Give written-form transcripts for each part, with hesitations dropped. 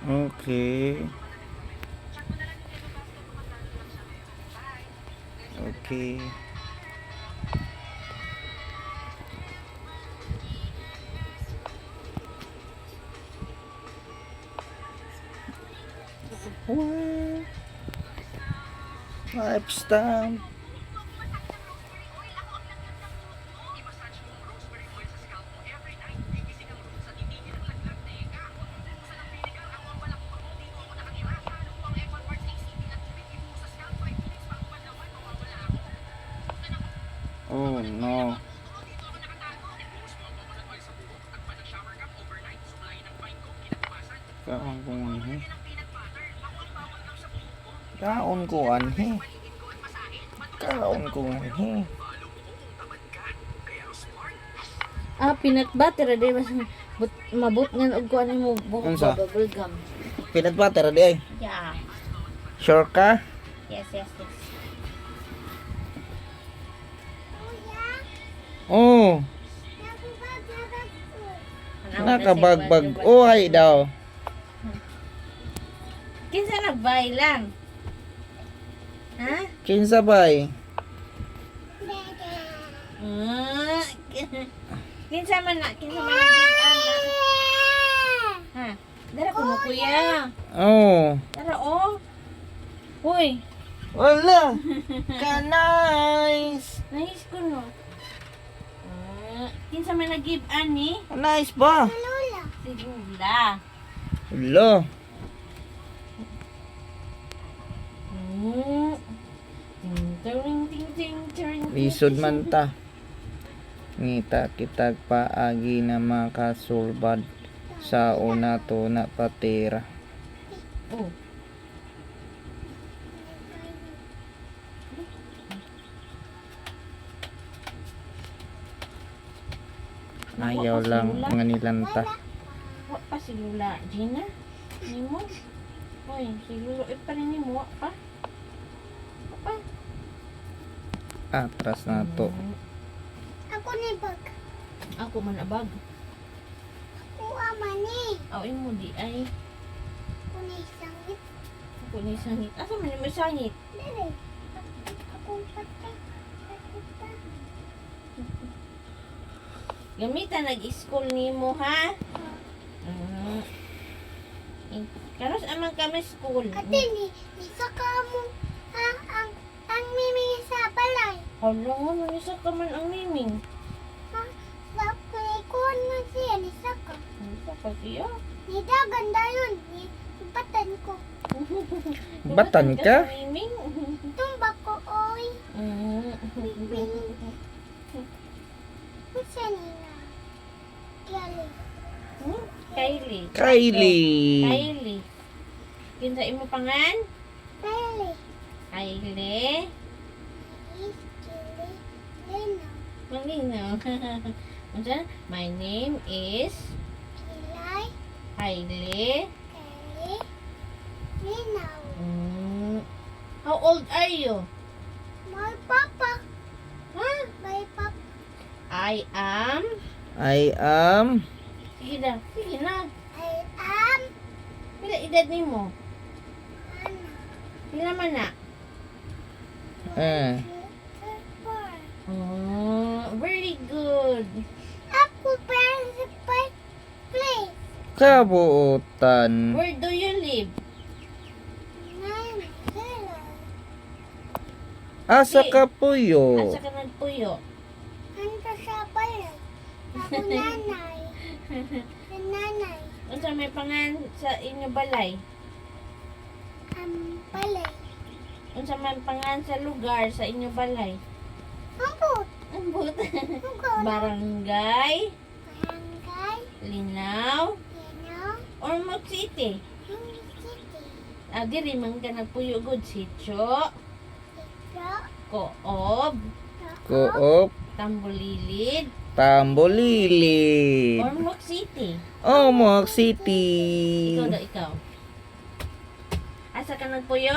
Okay. Okay. What? Lifestyle. Oh no. Kaon ko anhe. Kaon ko anhe. Kaon ko anhe. Peanut butter di mas mabot ngan og kuan mo Unsa? bubble gum. Peanut butter di ay. Yeah. Sure ka? Yes. Oh. Nakabagbag. Oh, ay daw. Kinsa nagbay lang? Ha? Kinsa bay? Ah, kinsa man nag-ana? Ha? Dara ko mo kuya. Oh. Dara oh. Hoy, Wala. Ka-nice. nice ko no. Kinsa man nag-give ani? Nice ba? Si Lula. Hello. Ting. Lisod man ta. Ngita kitag paagi na makasulbad sa una to na patira. Oh. Ayaw lang nga nilanta. Wa pa si Lula. Gina? Nimo? Hoy, si Lula. Pa rin nimo. Pa? Pa? Atras na to. Ako ni bag. Ako man abag. Ako ama ni. Awin mo di ay. Ako ni sangit. Ako ni sangit. Asa man mo sangit? Dere. Ako patay. Ako pa. Gamitan nag-school nimo ha? Karos amang kami school. Ate ni saka mo ang mimi sa balay. Hala nga, manisa ka man ang miming. Ha? Sa kunikon na siya ni saka. Manisa ka siya. Ni dagan dayon ni batan ko. Batan ka? sa miming. Tumba ko oy. Mm. Kusa ni na. Gali. Kylie. Kylie. Kinsa imo pangan? Gali. Kylie. Kili. Leno. Malinaw. Unsa? My name is Kilay. Kylie. Kali. Linaw. How old are you? My papa. Huh? My papa. I am. Sige na. I am Pila edad nimo? Anna. Pila man na? Very good. Ako principal place. Kabuutan. Where do you live? Nine. Hello. Asa ka puyo? Asa ka nagpuyo? Anta sa balay. Ako nanay. Sa nanay. Unsa may pangan sa inyo balay? Balay. Unsa may pangan sa lugar sa inyo balay? Ambot. Ambot. Ambot. Barangay, Barangay. Linaw, Lino. or Mount City? Hindi city. Diri man ka nagpuyo good sitio, Ito. Koob, Coop. Tambulilid, Tambolili. or Mount City. Omok City. Ikaw. Asa ka nagpuyo?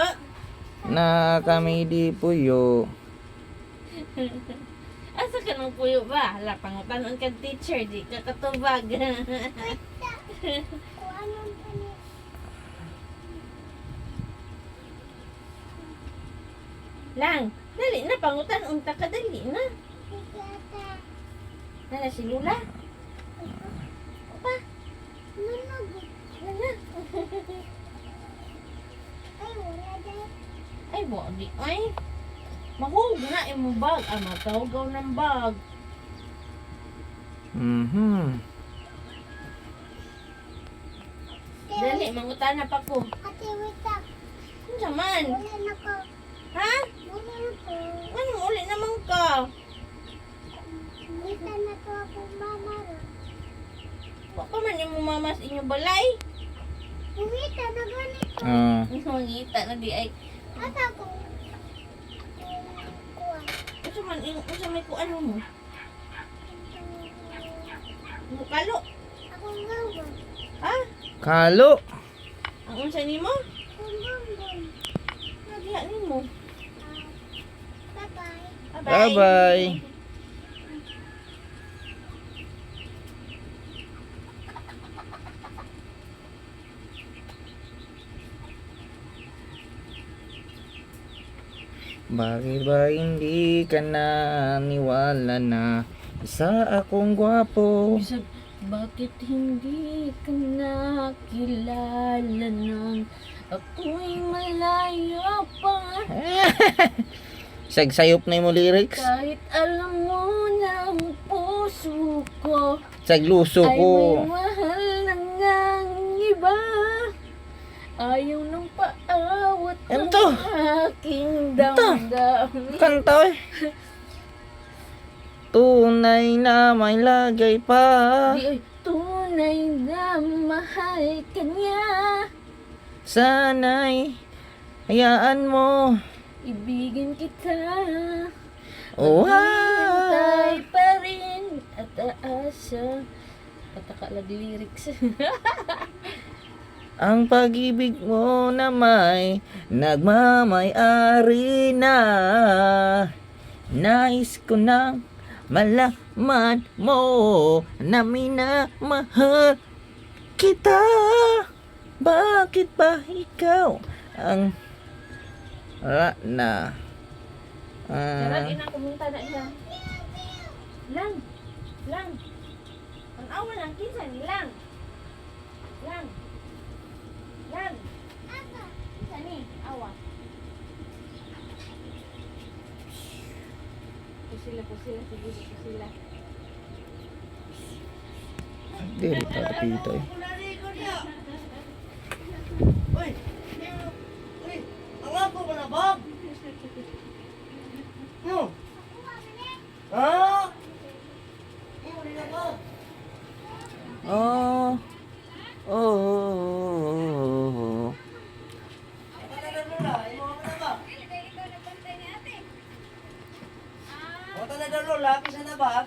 Na kami di puyo. Asa ka nagpuyo ba? Hala, pangutanon ka teacher, di ka katubag. Kuha ng panis. Lang, dali na pangutan unta ka dali na. Tata. Nana si Lula. Pa, Manog. nana. Ay, wala dahil. Ay, di ay. Mahug na imong bag. Ah, matawgaw ng bag. Dali, mangutan na pa ko. Ate, wait lang. Ano naman? Wala na ko. Ha? Wala na ko. Anong uli naman ka? Wait na ko ako mama. Wa pa man yung mamas inyong balay. Umita na ganit ko. Mangita na di ay. Ata ko. Kuwan. Unsa may kuan mo? Mukalo. Akong gawin. Ha? Kalo. Ang unsa nimo? Akong gawin. Nagiha nimo. Bye-bye. Bye-bye. Bakit ba hindi ka naniwala na isa akong gwapo? Bisag, bakit hindi ka nakilala nang ako'y malayo pa? Sagsayop na yung lyrics. Kahit alam mo na ang puso ko Sagluso ay ko. may mahal na ngang iba. Ayaw nang paawat Ano ng to? aking damdamin. Kanta eh. Tunay na may lagay pa. Di ay tunay na mahal ka niya. Sana'y hayaan mo. Ibigin kita. Oh, Maghihintay pa rin at aasa. Pataka lag lyrics. ang pag-ibig mo na may nagmamay-ari na. Nais ko nang malaman mo na minamahal kita. Bakit ba ikaw ang na Sarang ina kumunta na siya. Lang. Lang. Ang awan ang kinsa ni Lang. Lang. Lang. Kinsa ni? Awa. Kusila, sige, kusila. Dili pa dito eh. Uy! Uy! Ang ako ba na, Bob? No? Ha? Imo rin ako. Oh. Oh. Ako na Lola, imo ako na ba? Ako na Lola, kisa na ba?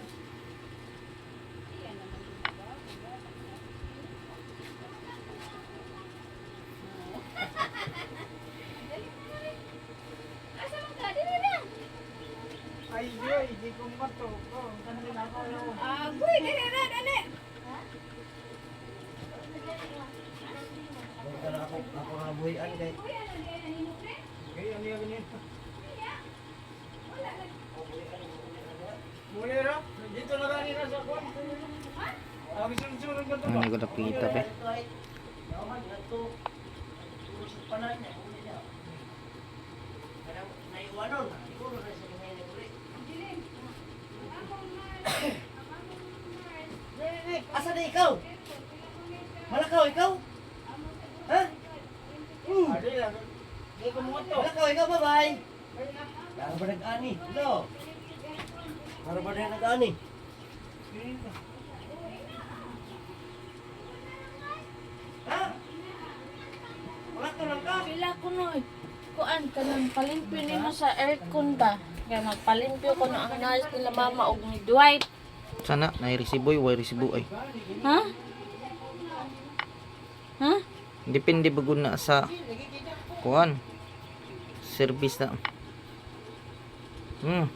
Ay, yoy, di ko mato. Oh, kanina na ako. Boy, dali na, dali. Ako na ako na buhian kay. Okay, ano yung ganyan? Mulero, dito na kanina sa kwan. Ang sunod-sunod ko to ba? Ano ko napita be? Yaman ato. Usip pa na niya, uli niya. Kanang naiwanon, siguro na sa mga uli. Asa na ikaw? Malakaw ikaw? Ha? Adi lang. Di ko mo to. Malakaw ikaw, bye-bye. Para ba nag-ani? No. Para ba nag-ani? Ha? Malakaw lang ka? Pila ko noy. Kuan ka nang palimpyo nimo sa aircon ba? Kaya magpalimpyo ko no ang nais nila mama og ni Dwight. Sana na resibo way resibo ay. Ha? Ha? Depende bagud na sa kuan. Service na.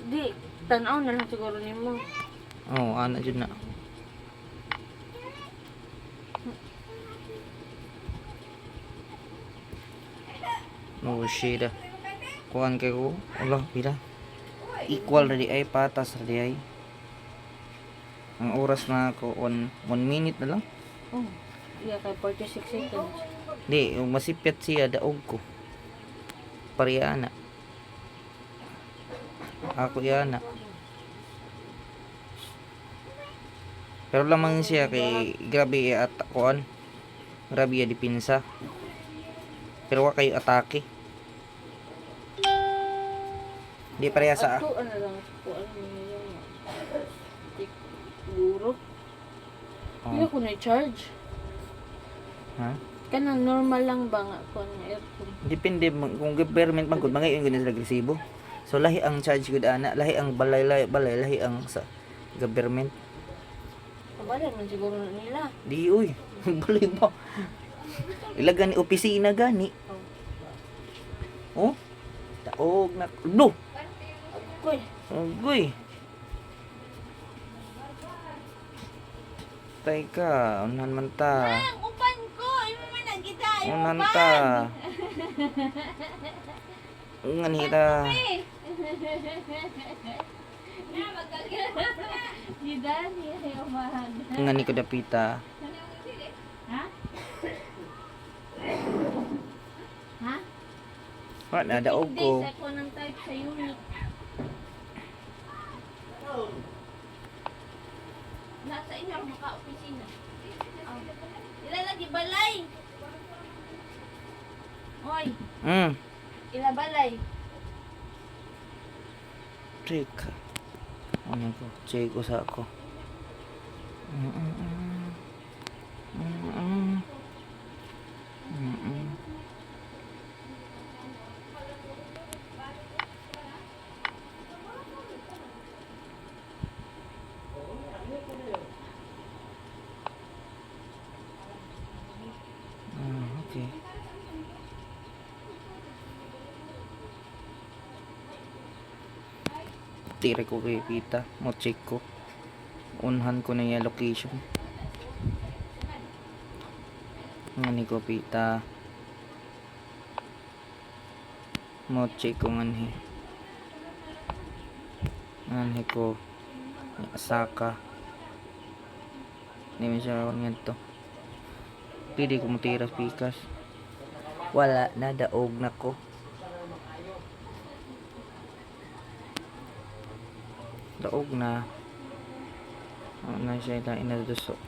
Di, tanaw na lang siguro nimo. Oh, ana jud na. Oh, shit. kuan kay ko. Wala, pila. Equal ready ay patas ready ay. Ang oras na ako 1 minute na lang. Oh, iya kay 46 seconds. Di, masipyat siya daog ko. Pariyana. Ako yana. Pero lamang siya kay grabe at kuan. Grabe ya dipinsa. Pero wa kayo atake. Di pareha sa Ato ano lang ko ano yung siguro. Hindi ko na charge. Ha? Kanang normal lang ba nga ko ang aircon? Depende kung government man gud mga yun gud sila agresibo. So lahi ang charge gud ana, lahi ang balay lahi ang sa government. Kabala man siguro na nila. Di uy, balay ba? Ilagan ni opisina gani. Oh? Taog na. No. Koy, Uy. Tay ka, unahan man ta. ang upan ko, imo man nagita, Unahan ta. Ngan hita. Na magkagala. Di dani ay umahan. Ngan ni ko dapita. Ha? Ha? Wa na daog ko. Days ako ng type sa unit. Nasa inyo ang maka-opisina. Ila lagi balay. Oy, ila balay. Check. Ano ko? Check ko sa ako. Okay. Tire ko kay Pita. Mo check ko. Unhan ko na yung location. Ngani ko Pita. Mo check ko ngani. Ngani ko. Saka. Hindi mo siya ngan to. Pili ko mo tiras pikas. Wala na daog na ko. Daog na. Ano na siya ina inaduso.